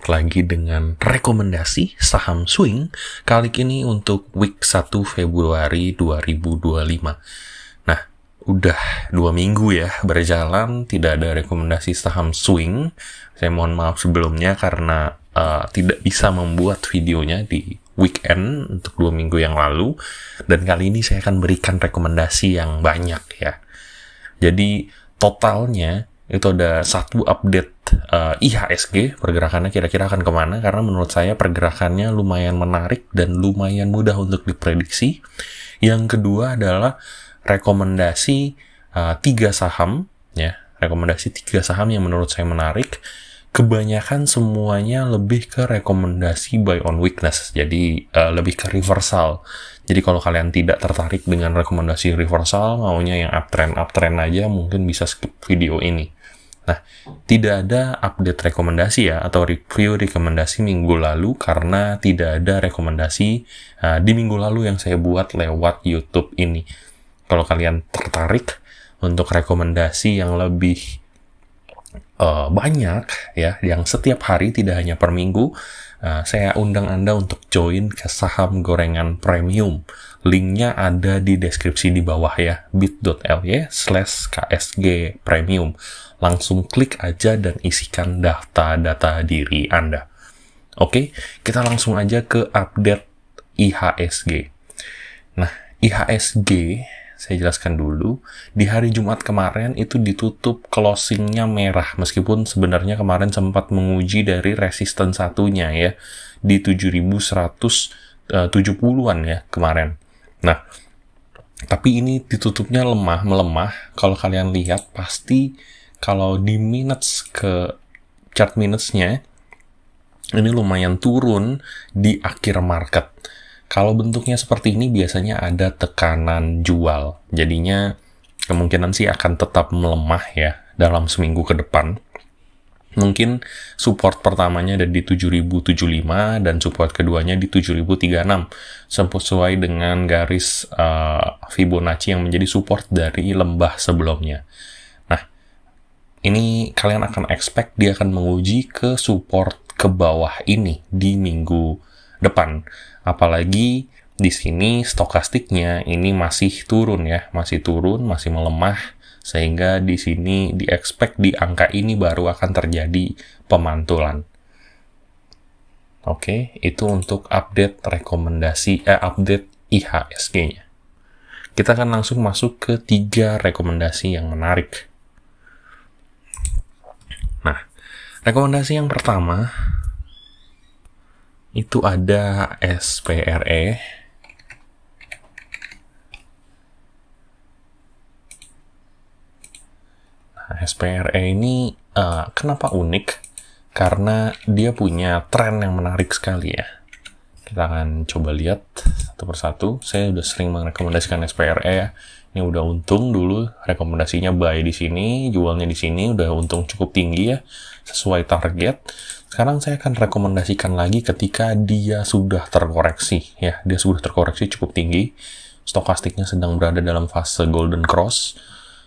balik lagi dengan rekomendasi saham swing. Kali ini untuk week 1 Februari 2025. Nah, udah 2 minggu ya berjalan, tidak ada rekomendasi saham swing. Saya mohon maaf sebelumnya karena tidak bisa membuat videonya di weekend untuk 2 minggu yang lalu. Dan kali ini saya akan berikan rekomendasi yang banyak ya. Jadi totalnya itu ada satu update IHSG, pergerakannya kira-kira akan kemana, karena menurut saya pergerakannya lumayan menarik dan lumayan mudah untuk diprediksi. Yang kedua adalah rekomendasi 3 saham, ya, rekomendasi 3 saham yang menurut saya menarik. Kebanyakan semuanya lebih ke rekomendasi buy on weakness, jadi lebih ke reversal. Jadi kalau kalian tidak tertarik dengan rekomendasi reversal, maunya yang uptrend aja, mungkin bisa skip video ini. Nah, tidak ada update rekomendasi ya, atau review rekomendasi minggu lalu, karena tidak ada rekomendasi di minggu lalu yang saya buat lewat YouTube ini. Kalau kalian tertarik untuk rekomendasi yang lebih banyak ya, yang setiap hari tidak hanya per minggu, saya undang Anda untuk join ke saham gorengan premium. Linknya ada di deskripsi di bawah ya, bit.ly/ksg premium. Langsung klik aja dan isikan data diri Anda. Oke, kita langsung aja ke update IHSG. Nah, IHSG saya jelaskan dulu, di hari Jumat kemarin itu ditutup closingnya merah, meskipun sebenarnya kemarin sempat menguji dari resisten satunya ya, di 7.170-an ya kemarin. Nah, tapi ini ditutupnya melemah. Kalau kalian lihat, pasti kalau di minutes ke chart minutes-nya, ini lumayan turun di akhir market. Kalau bentuknya seperti ini biasanya ada tekanan jual. Jadinya kemungkinan sih akan tetap melemah ya dalam seminggu ke depan. Mungkin support pertamanya ada di 7.075 dan support keduanya di 7.036. Sesuai dengan garis Fibonacci yang menjadi support dari lembah sebelumnya. Nah, ini kalian akan expect dia akan menguji ke support ke bawah ini di minggu depan. Apalagi di sini stokastiknya ini masih turun ya, masih melemah, sehingga di sini di-expect di angka ini baru akan terjadi pemantulan. Oke, itu untuk update rekomendasi update IHSG-nya. Kita akan langsung masuk ke 3 rekomendasi yang menarik. Nah, rekomendasi yang pertama itu ada SPRE. Nah, SPRE ini kenapa unik? Karena dia punya tren yang menarik sekali ya. Kita akan coba lihat satu persatu. Saya udah sering merekomendasikan SPRE ya. Ini udah untung dulu, rekomendasinya buy di sini, jualnya di sini, udah untung cukup tinggi ya, sesuai target. Sekarang saya akan rekomendasikan lagi ketika dia sudah terkoreksi ya, dia sudah terkoreksi cukup tinggi, stokastiknya sedang berada dalam fase golden cross.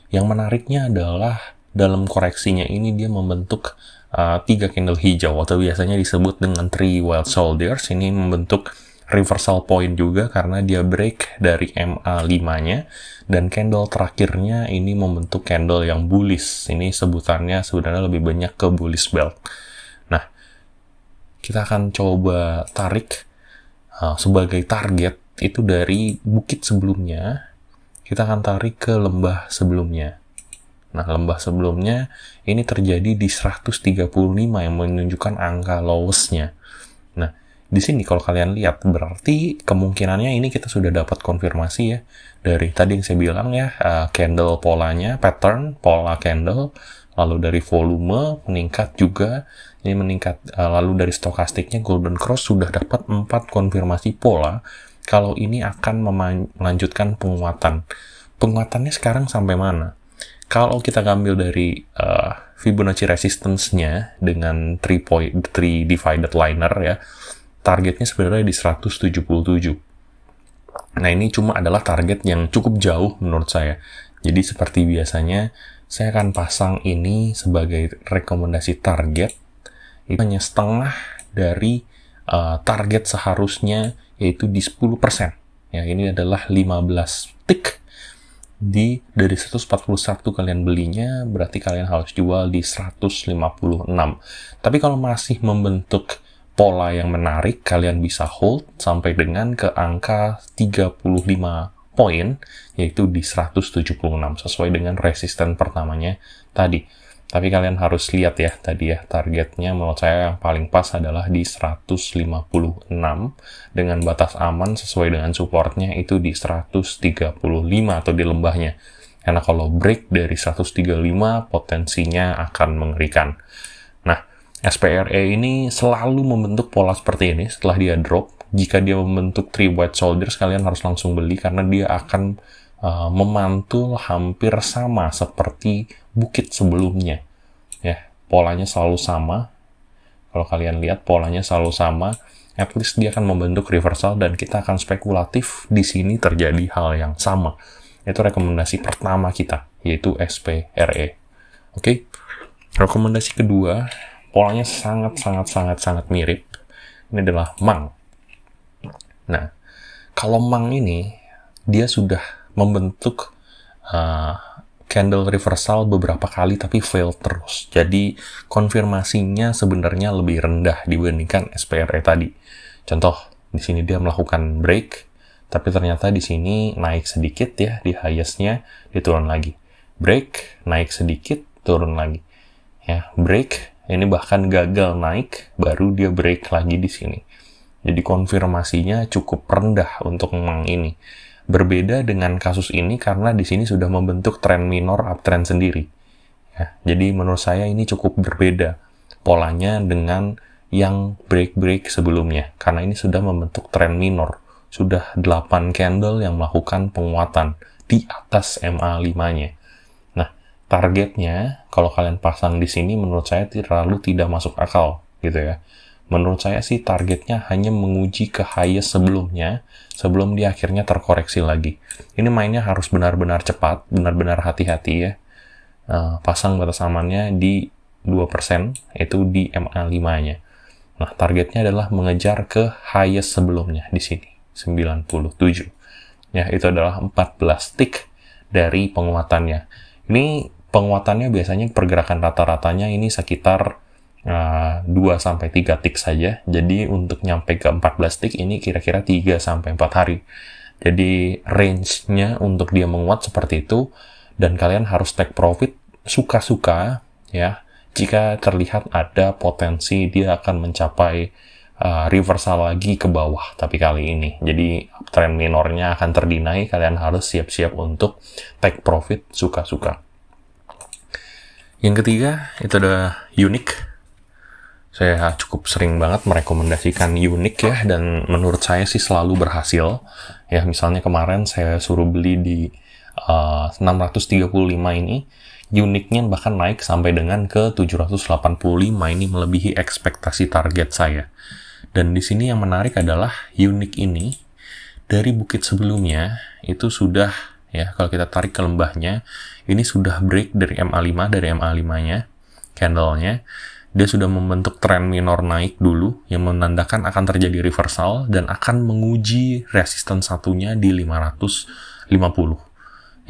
Yang menariknya adalah dalam koreksinya ini dia membentuk 3 candle hijau, atau biasanya disebut dengan 3 wild shoulders. Ini membentuk reversal point juga karena dia break dari MA5-nya, dan candle terakhirnya ini membentuk candle yang bullish. Ini sebutannya sebenarnya lebih banyak ke bullish belt. Nah, kita akan coba tarik sebagai target itu dari bukit sebelumnya, kita akan tarik ke lembah sebelumnya. Nah, lembah sebelumnya ini terjadi di 135 yang menunjukkan angka lowest-nya. Nah, di sini kalau kalian lihat, berarti kemungkinannya ini kita sudah dapat konfirmasi ya. Dari tadi yang saya bilang ya, candle polanya, pattern, pola candle, lalu dari volume meningkat juga, ini meningkat, lalu dari stokastiknya golden cross sudah dapat 4 konfirmasi pola, kalau ini akan melanjutkan penguatan. Penguatannya sekarang sampai mana? Kalau kita ambil dari Fibonacci resistance-nya dengan 3 divided liner ya, targetnya sebenarnya di 177. Nah, ini cuma adalah target yang cukup jauh menurut saya. Jadi seperti biasanya, saya akan pasang ini sebagai rekomendasi target itu hanya setengah dari target seharusnya, yaitu di 10%. Ya, ini adalah 15 tick. Dari 141 kalian belinya, berarti kalian harus jual di 156. Tapi kalau masih membentuk pola yang menarik, kalian bisa hold sampai dengan ke angka 35 poin, yaitu di 176, sesuai dengan resisten pertamanya tadi. Tapi kalian harus lihat ya, tadi ya, targetnya menurut saya yang paling pas adalah di 156, dengan batas aman sesuai dengan supportnya itu di 135 atau di lembahnya. Karena kalau break dari 135, potensinya akan mengerikan. Nah, SPRE ini selalu membentuk pola seperti ini setelah dia drop. Jika dia membentuk 3 white shoulders, kalian harus langsung beli karena dia akan memantul hampir sama seperti bukit sebelumnya. Ya, polanya selalu sama. Kalau kalian lihat polanya selalu sama, at least dia akan membentuk reversal dan kita akan spekulatif di sini terjadi hal yang sama. Itu rekomendasi pertama kita, yaitu SPRE. Oke. Rekomendasi kedua, polanya sangat mirip. Ini adalah MANG. Nah, kalau MANG ini dia sudah membentuk candle reversal beberapa kali tapi fail terus. Jadi konfirmasinya sebenarnya lebih rendah dibandingkan SPRE tadi. Contoh, di sini dia melakukan break, tapi ternyata di sini naik sedikit ya di highest-nya, dia turun lagi. Break, naik sedikit, turun lagi. Ya, break, ini bahkan gagal naik, baru dia break lagi di sini. Jadi konfirmasinya cukup rendah untuk MANG ini. Berbeda dengan kasus ini karena di sini sudah membentuk tren minor uptrend sendiri. Ya, jadi menurut saya ini cukup berbeda polanya dengan yang break-break sebelumnya. Karena ini sudah membentuk tren minor. Sudah 8 candle yang melakukan penguatan di atas MA5-nya. Nah, targetnya kalau kalian pasang di sini menurut saya terlalu tidak masuk akal gitu ya. Menurut saya sih targetnya hanya menguji ke highest sebelumnya, sebelum dia akhirnya terkoreksi lagi. Ini mainnya harus benar-benar cepat, benar-benar hati-hati ya. Pasang batas amannya di 2%, itu di MA5-nya. Nah, targetnya adalah mengejar ke highest sebelumnya di sini, 97. Ya, itu adalah 14 tick dari penguatannya. Ini penguatannya biasanya pergerakan rata-ratanya ini sekitar 2-3 tick saja. Jadi untuk nyampe ke 14 tick ini kira-kira 3-4 hari. Jadi range-nya untuk dia menguat seperti itu, dan kalian harus take profit suka-suka ya. Jika terlihat ada potensi dia akan mencapai reversal lagi ke bawah, tapi kali ini. Jadi trend minornya akan terdinai, kalian harus siap-siap untuk take profit suka-suka. Yang ketiga itu ada Unique. Saya cukup sering banget merekomendasikan Unique ya, dan menurut saya sih selalu berhasil. Ya, misalnya kemarin saya suruh beli di 635 ini, Unique-nya bahkan naik sampai dengan ke 785, ini melebihi ekspektasi target saya. Dan di sini yang menarik adalah Unique ini dari bukit sebelumnya itu sudah ya, kalau kita tarik ke lembahnya, ini sudah break dari MA5, dari MA5-nya, candle-nya. Dia sudah membentuk tren minor naik dulu, yang menandakan akan terjadi reversal, dan akan menguji resisten satunya di 550.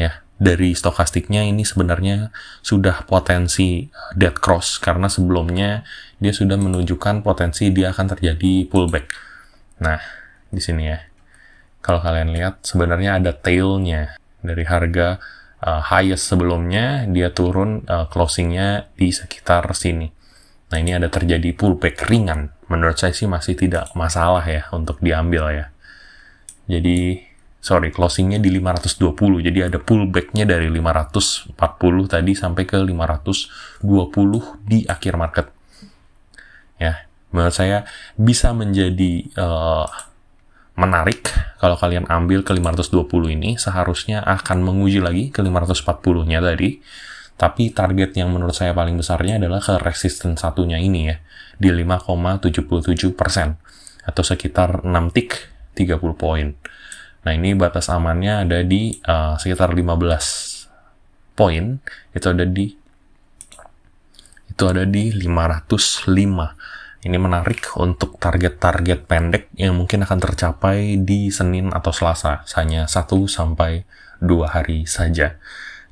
Ya, dari stokastiknya ini sebenarnya sudah potensi dead cross, karena sebelumnya dia sudah menunjukkan potensi dia akan terjadi pullback. Nah, di sini ya, kalau kalian lihat sebenarnya ada tail-nya dari harga highest sebelumnya, dia turun closing-nya di sekitar sini. Nah, ini ada terjadi pullback ringan. Menurut saya sih masih tidak masalah ya untuk diambil ya. Jadi, closingnya di 520. Jadi ada pullback-nya dari 540 tadi sampai ke 520 di akhir market. Ya, menurut saya bisa menjadi menarik kalau kalian ambil ke 520 ini. Seharusnya akan menguji lagi ke 540-nya tadi. Tapi target yang menurut saya paling besarnya adalah ke resisten satunya ini ya, di 5,77%, atau sekitar 6 tick 30 poin. Nah, ini batas amannya ada di sekitar 15 poin, itu ada di itu ada di 505. Ini menarik untuk target-target pendek yang mungkin akan tercapai di Senin atau Selasa, hanya 1 sampai 2 hari saja.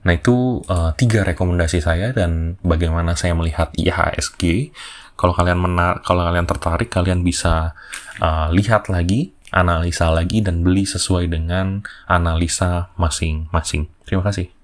Nah, itu 3 rekomendasi saya dan bagaimana saya melihat IHSG. Kalau kalian tertarik, kalian bisa lihat lagi, analisa lagi, dan beli sesuai dengan analisa masing-masing. Terima kasih.